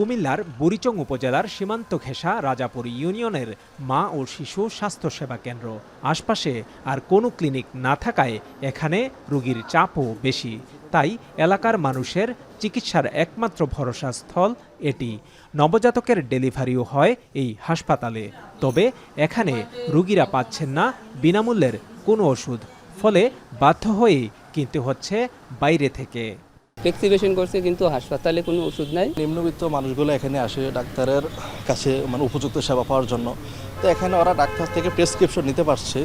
কুমিল্লার বুড়িচং উপজেলার সীমান্ত ঘেঁষা রাজাপুর ইউনিয়নের মা ও শিশু স্বাস্থ্যসেবা কেন্দ্র। আশপাশে আর কোনো ক্লিনিক না থাকায় এখানে রোগীর চাপও বেশি। তাই এলাকার মানুষের চিকিৎসার একমাত্র ভরসা স্থল এটি। নবজাতকের ডেলিভারিও হয় এই হাসপাতালে। তবে এখানে রোগীরা পাচ্ছেন না বিনামূল্যের কোনো ওষুধ, ফলে বাধ্য হয়েই কিনতে হচ্ছে বাইরে থেকে। প্রেসক্রিপশন করছে কিন্তু হাসপাতালে কোনো ওষুধ নাই। নিম্নবিত্ত মানুষগুলো এখানে আসে ডাক্তারের কাছে উপযুক্ত সেবা পাওয়ার জন্য। তো এখানে ওরা ডাক্তার থেকে প্রেসক্রিপশন নিতে পারছে,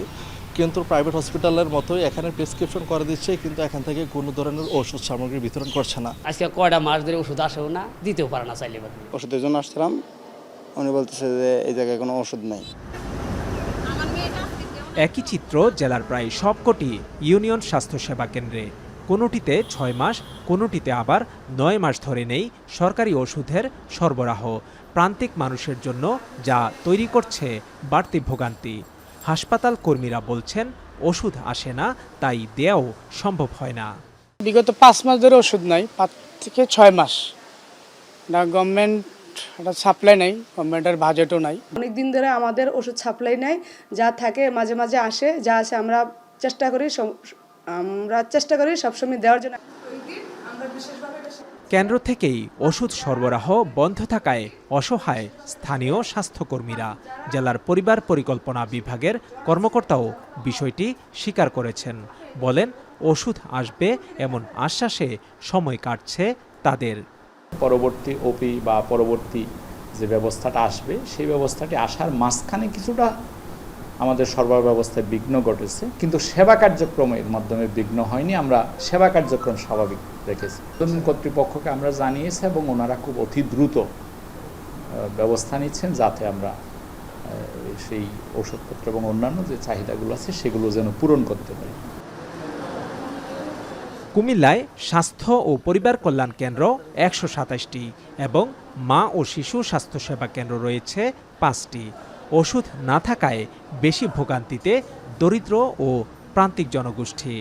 কিন্তু প্রাইভেট হসপিটালের মতোই এখানে প্রেসক্রিপশন করে দিচ্ছে, কিন্তু এখান থেকে কোনো ধরনের ওষুধ সামগ্রী বিতরণ করছে না। আজকে কয়টা মাস ধরে ওষুধ আসেও না, দিতেও পারে না চাইলে। ওষুধের জন্য আসছিলাম, উনি বলতেছে যে এই জায়গায় কোনো ওষুধ নেই। একই চিত্র জেলার প্রায় সবকটি ইউনিয়ন স্বাস্থ্যসেবা কেন্দ্রে। কোনোটিতে 6 মাস, কোনোটিতে আবার 9 মাস ধরে নেই সরকারি ওষুধের সরবরাহ। প্রান্তিক মানুষের জন্য যা তৈরি করছে বাড়তি ভোগান্তি। হাসপাতাল কর্মীরা বলছেন, ওষুধ আসে না, তাই দেয়াও সম্ভব হয় না। বিগত 5 মাস ধরে ওষুধ নাই, 5 থেকে 6 মাস। না গভর্নমেন্ট সাপ্লাই নাই, গভর্নমেন্টের বাজেটও নাই। অনেক দিন ধরে আমাদের ওষুধ সাপ্লাই নাই, যা থাকে মাঝে মাঝে আসে, যা আছে আমরা চেষ্টা করি সবসময় দেওয়ার জন্য। কেন্দ্র থেকেই ওষুধ সরবরাহ বন্ধ থাকায় অসহায় স্থানীয় স্বাস্থ্যকর্মীরা। জেলার পরিবার পরিকল্পনা বিভাগের কর্মকর্তাও বিষয়টি স্বীকার করেছেন। বলেন, ওষুধ আসবে এমন আশ্বাসে সময় কাটছে তাদের। পরবর্তী ওপি বা পরবর্তী যে ব্যবস্থাটা আসবে, সেই ব্যবস্থাটি আসার মাঝখানে কিছুটা আমাদের সরবরাহ ব্যবস্থায় বিঘ্ন ঘটেছে, কিন্তু সেবা কার্যক্রমের মাধ্যমে বিঘ্ন হয়নি। আমরা সেবা কার্যক্রম স্বাভাবিক রেখেছি। কর্তৃপক্ষকে আমরা জানিয়েছি এবং ওনারা খুব অতি দ্রুত ব্যবস্থা নিচ্ছেন, যাতে আমরা সেই ওষুধপত্র এবং অন্যান্য যে চাহিদাগুলো আছে সেগুলো যেন পূরণ করতে পারি। কুমিল্লায় স্বাস্থ্য ও পরিবার কল্যাণ কেন্দ্র 127টি এবং মা ও শিশু স্বাস্থ্যসেবা কেন্দ্র রয়েছে 5টি। ওষুধ না থাকায় বেশি ভোগান্তিতে দরিদ্র ও প্রান্তিক জনগোষ্ঠী।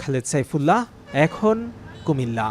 খালেদ সাইফুল্লাহ, এখন কুমিল্লা।